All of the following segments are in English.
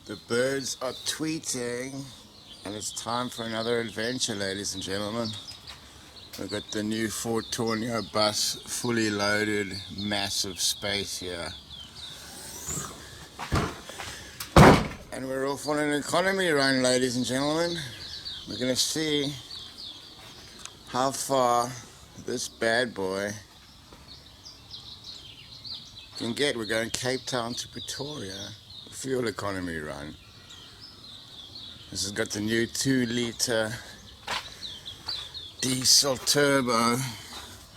The birds are tweeting, and it's time for another adventure, ladies and gentlemen. We've got the new Ford Tourneo bus, fully loaded, massive space here. And we're off on an economy run, ladies and gentlemen. We're going to see how far this bad boy can get. We're going Cape Town to Pretoria, fuel economy run. This has got the new 2-litre diesel turbo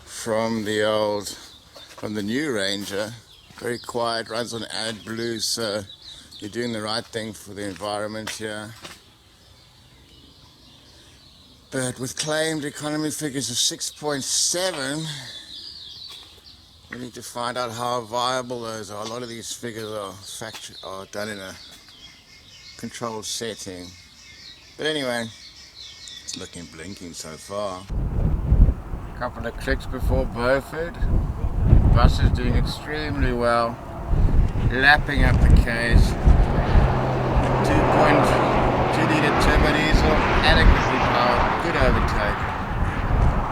from the new Ranger. Very quiet, runs on AdBlue, so you're doing the right thing for the environment here. But with claimed economy figures of 6.7, we need to find out how viable those are. A lot of these figures are done in a controlled setting. But anyway, it's looking blinking so far. A couple of clicks before Beaufort. Bus is doing extremely well, lapping up the case. 2.2-litre turbo diesel, adequately powered, good overtake.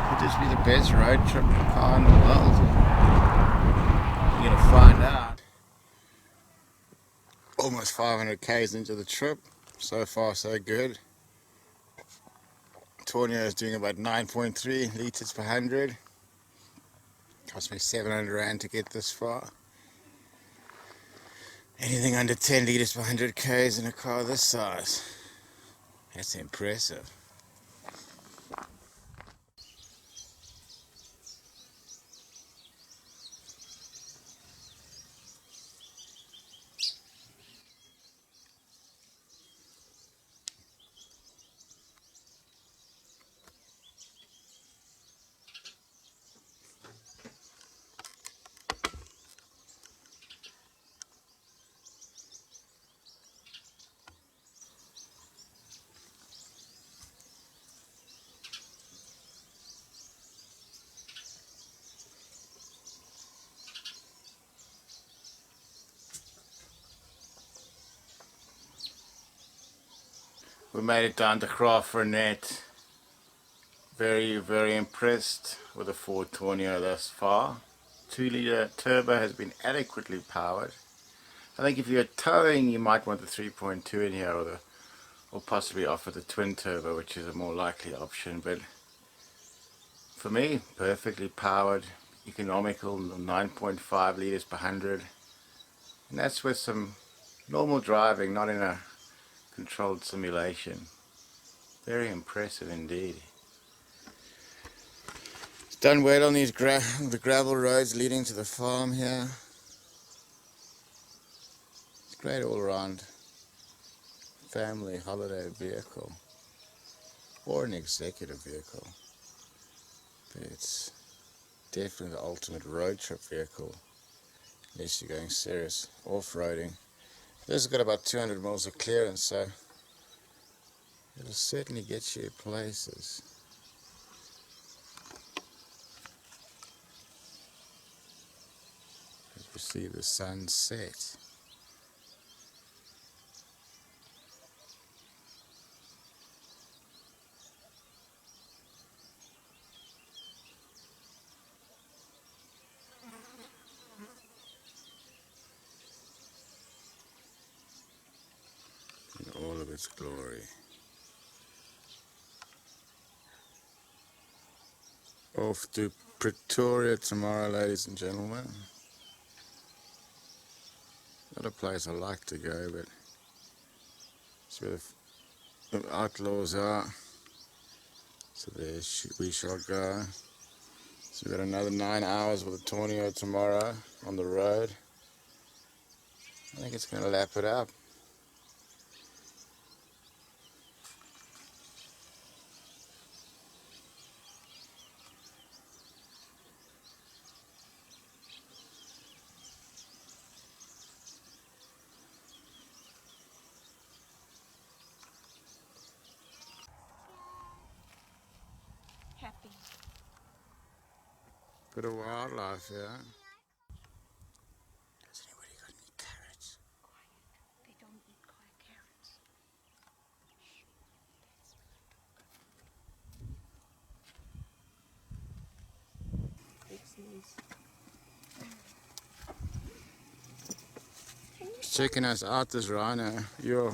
Could this be the best road trip car in the world? You're gonna find out. Almost 500 k's into the trip. So far so good. Tourneo is doing about 9.3 litres per 100. Cost me 700 rand to get this far. Anything under 10 litres per 100 k's in a car this size, that's impressive. We made it down to Refueling. Very impressed with the Ford Tourneo thus far. 2-litre turbo has been adequately powered. I think if you're towing, you might want the 3.2 in here, or possibly offer the twin turbo, which is a more likely option. But for me, perfectly powered, economical, 9.5 litres per 100, and that's with some normal driving, not in a controlled simulation. Very impressive indeed. It's done well on these the gravel roads leading to the farm here. It's a great all-round family holiday vehicle, or an executive vehicle. But it's definitely the ultimate road trip vehicle, unless you're going serious off-roading. This has got about 200 mils of clearance, so it'll certainly get you places. As we see the sun set. In all of its glory. Off to Pretoria tomorrow, ladies and gentlemen. Not a place I like to go, but it's where the outlaws are. So there we shall go. So we've got another 9 hours with the Tourneo tomorrow on the road. I think it's going to lap it up. Happy. Bit of wildlife here. Has anybody got any carrots? They don't eat quite checking us out, this rhino. Yo,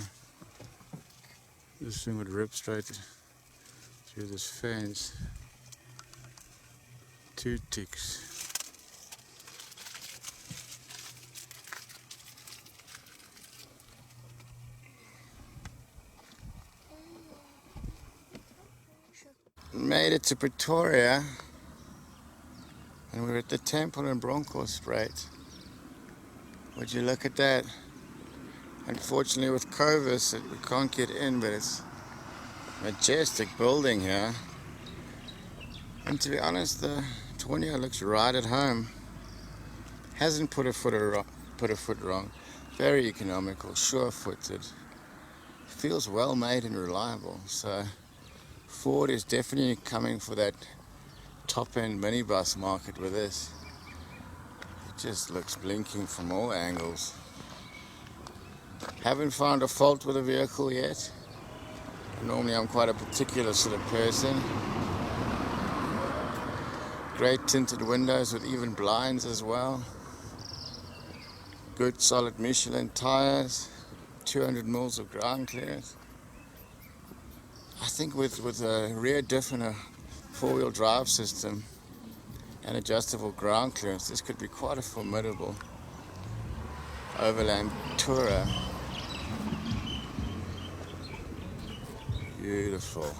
this thing would rip straight through this fence. 2 ticks. Made it to Pretoria, and we're at the temple in Bronkhorstspruit. Would you look at that? Unfortunately with COVID we can't get in, but it's a majestic building here. And to be honest, the Tourneo looks right at home. Hasn't put a foot wrong. Very economical, sure-footed. Feels well made and reliable. So Ford is definitely coming for that top-end minibus market with this. It just looks blinking from all angles. Haven't found a fault with the vehicle yet. Normally I'm quite a particular sort of person. Great tinted windows with even blinds as well. Good solid Michelin tires. 200 mils of ground clearance. I think with a rear diff and a 4-wheel drive system and adjustable ground clearance, this could be quite a formidable overland tourer. Beautiful.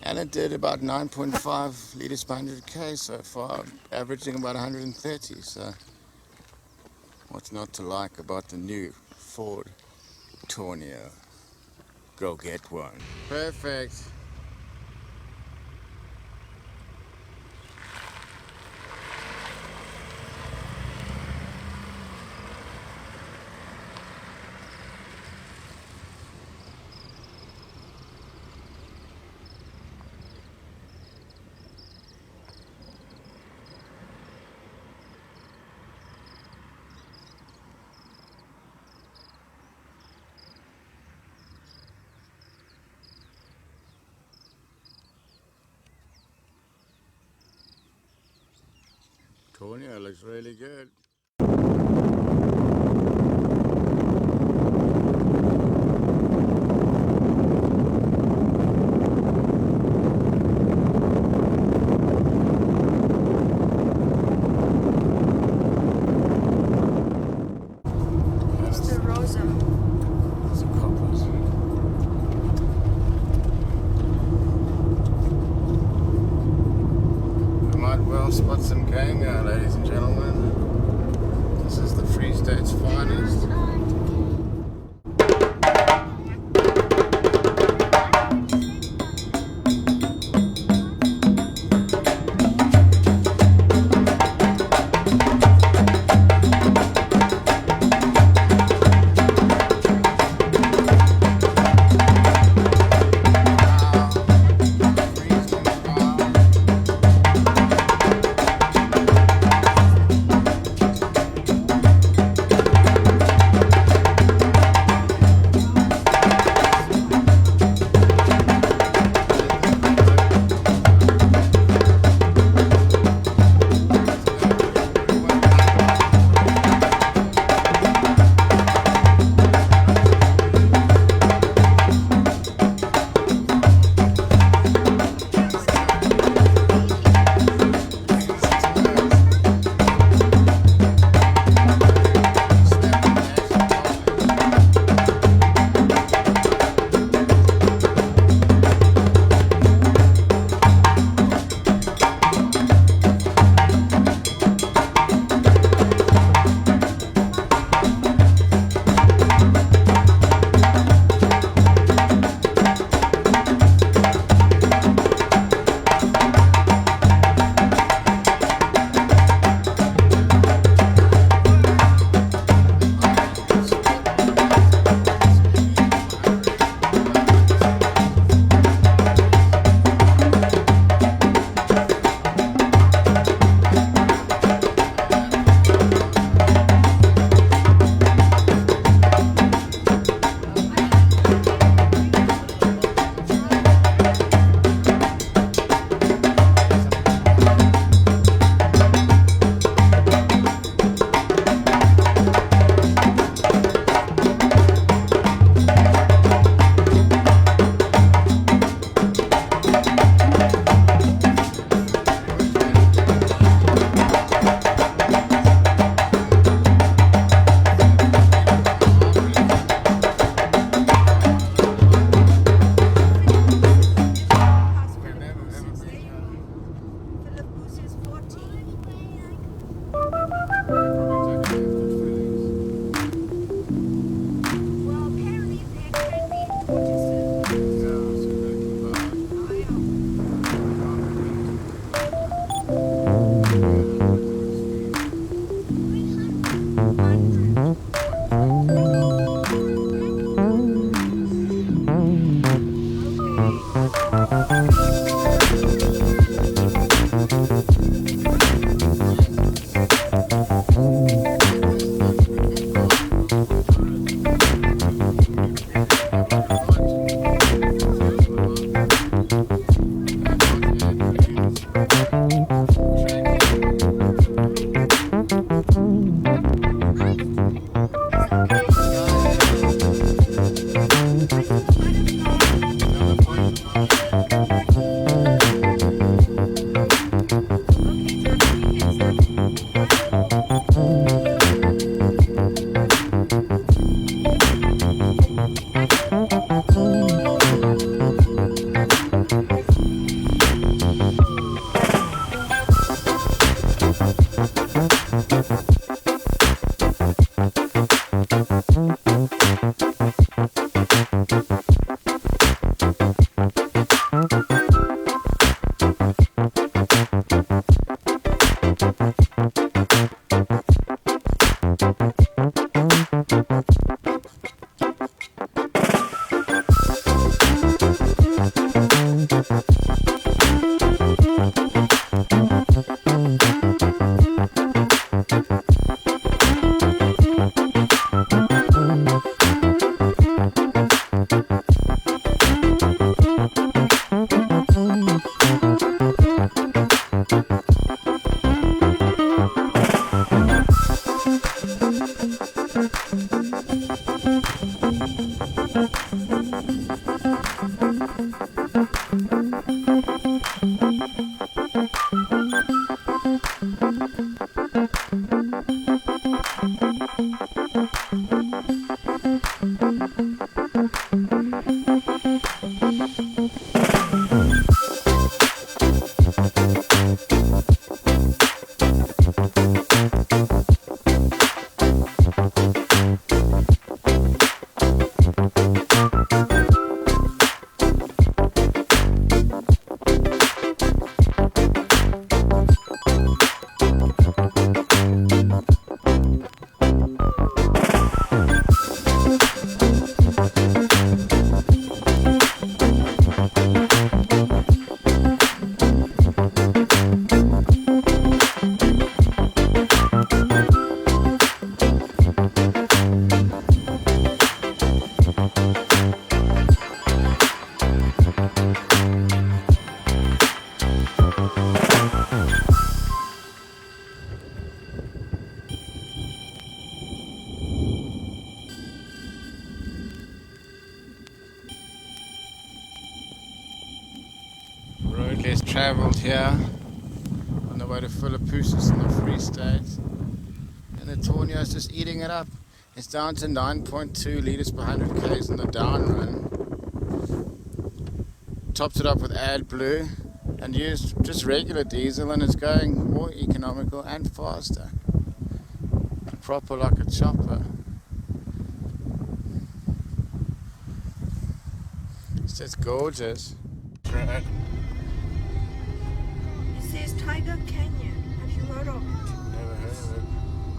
And it did about 9.5 litres per 100k so far, averaging about 130. So what's not to like about the new Ford Tourneo? Go get one. Perfect. Tourneo looks really good. Mr. Rosa. Some coppers. We might well spot some game here, ladies and gentlemen. Road less travelled here on the way to Philippoussis in the Free State, and the Tourneo is just eating it up. It's down to 9.2 litres per 100 k's on the down run. Topped it up with AdBlue and used just regular diesel, and it's going more economical and faster. Proper like a chopper. It's just gorgeous. Right. It says Tiger Canyon. Have you heard of it? Never heard of it.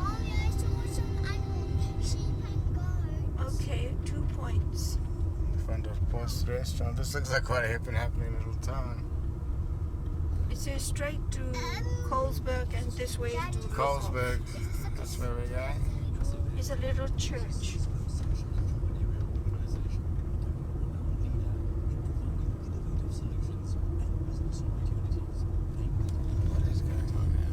Oh yeah, I saw some animals, sheep and goats. Okay, 2 points. In front of Post Restaurant. This looks like quite a hip and happening little town. It says straight to Colesberg and this way to Colesberg, that's where we're going. It's a little church. What is going on here?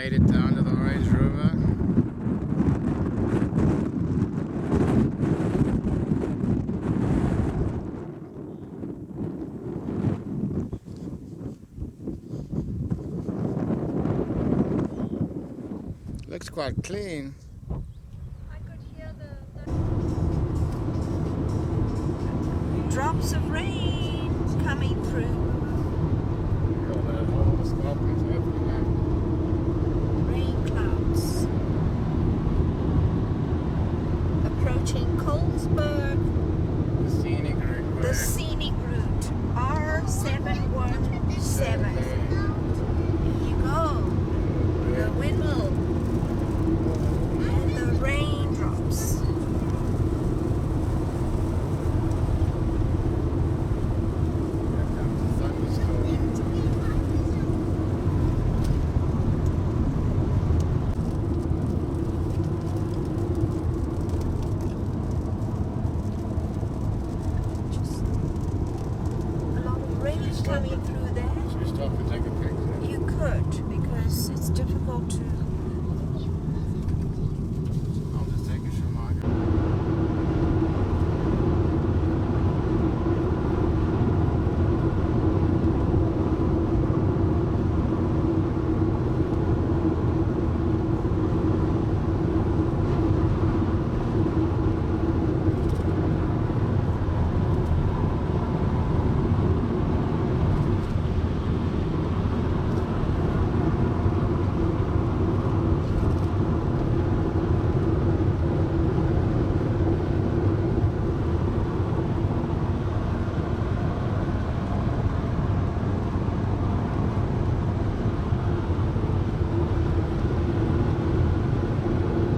made it down to the Orange River. Looks quite clean. I could hear the drops of rain coming through. Rain clouds. Approaching Colesberg. The scenic route. The scenic route. R717. Here you go. The windmill. And the raindrops. A lot of rain coming through there. Should we stop and take a picture? You could, because it's difficult to. I'll just take a Schumacher.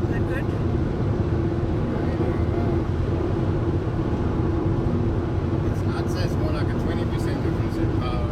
Is that good? I'd say it's more like a 20% difference in power.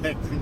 15.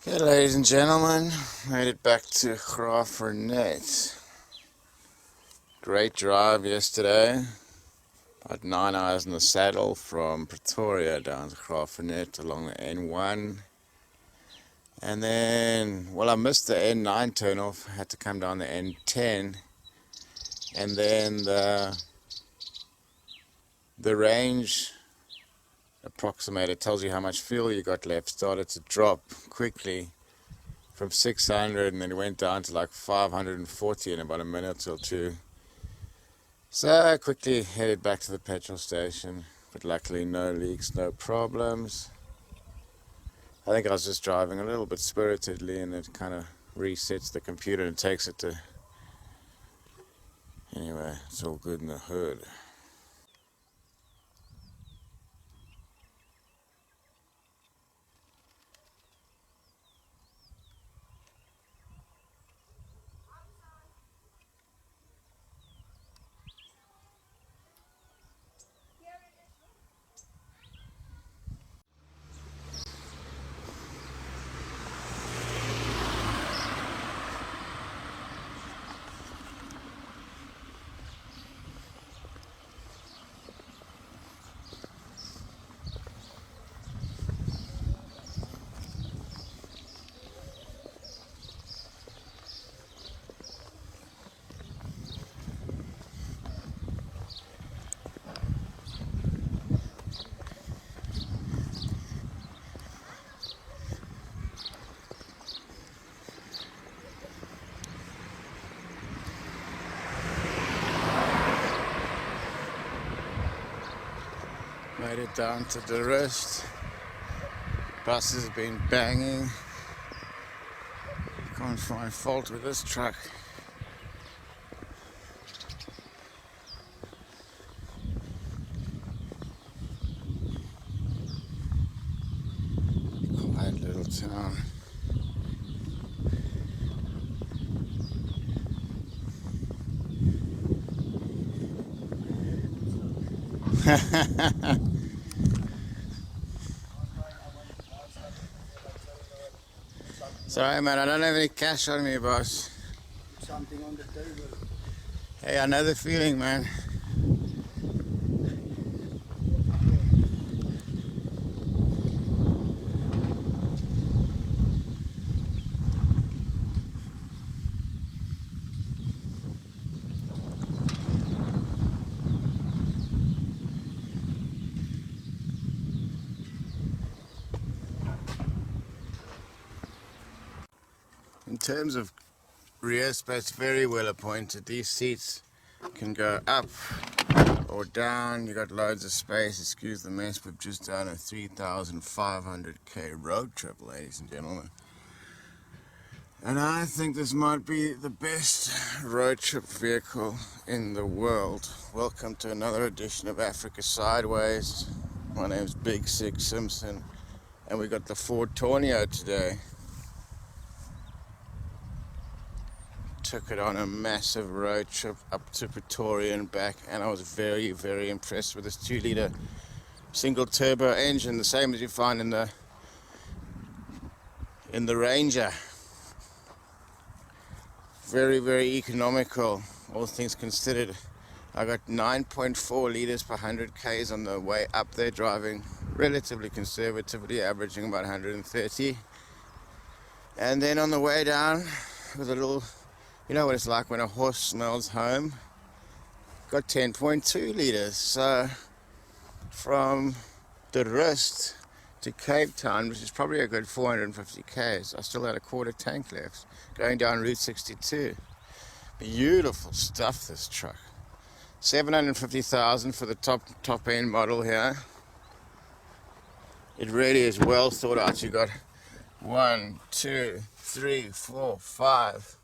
Okay, ladies and gentlemen, made it back to Refueling. Great drive yesterday. About 9 hours in the saddle from Pretoria down to Refueling along the N1. And then, well, I missed the N9 turn-off. I had to come down the N10. And then the range approximator tells you how much fuel you got left. Started to drop quickly from 600, and then it went down to like 540 in about a minute or two. So I quickly headed back to the petrol station, but luckily no leaks, no problems. I think I was just driving a little bit spiritedly, and it kind of resets the computer and takes it to... Anyway, it's all good in the hood. Made it down to the rest. Bus has been banging. Can't find fault with this truck. Quiet little town. Sorry man, I don't have any cash on me, boss. Something on the table. Hey, I know the feeling, man. In terms of rear space, very well appointed. These seats can go up or down. You got loads of space. Excuse the mess, we've just done a 3,500k road trip, ladies and gentlemen. And I think this might be the best road trip vehicle in the world. Welcome to another edition of Africa Sideways. My name's Big Six Simpson, and we got the Ford Tourneo today. Took it on a massive road trip up to Pretoria and back, and I was very, very impressed with this 2-litre single turbo engine, the same as you find in the Ranger. Very, very economical, all things considered. I got 9.4 litres per 100 k's on the way up there, driving relatively conservatively, averaging about 130. And then on the way down, with a little... You know what it's like when a horse smells home? Got 10.2 litres. So from the wrist to Cape Town, which is probably a good 450 k's, I still had a quarter tank left, going down Route 62. Beautiful stuff, this truck. 750,000 for the top end model here. It really is well thought out. You got 1, 2, 3, 4, 5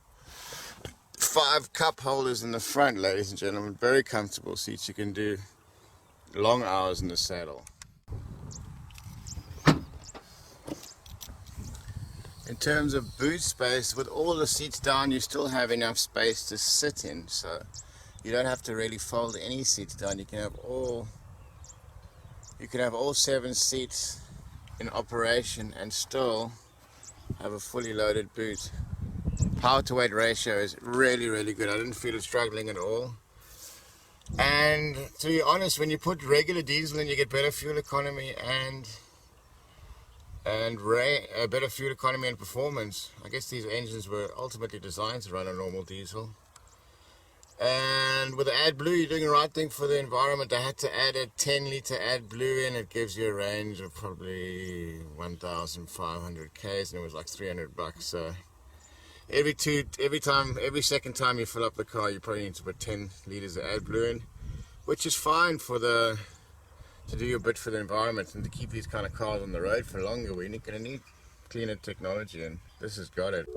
cup holders in the front, ladies and gentlemen. Very comfortable seats. You can do long hours in the saddle. In terms of boot space, with all the seats down, you still have enough space to sit in, so you don't have to really fold any seats down. You can have all 7 seats in operation and still have a fully loaded boot. Power to weight ratio is really, really good. I didn't feel it struggling at all. And to be honest, when you put regular diesel in, you get better fuel economy and better fuel economy and performance. I guess these engines were ultimately designed to run on normal diesel. And with the AdBlue, you're doing the right thing for the environment. I had to add a 10-litre AdBlue in. It gives you a range of probably 1,500 k's, and it was like $300. So every second time you fill up the car, you probably need to put 10 litres of AdBlue in, which is fine for to do your bit for the environment and to keep these kind of cars on the road for longer. We're going to need cleaner technology, and this has got it.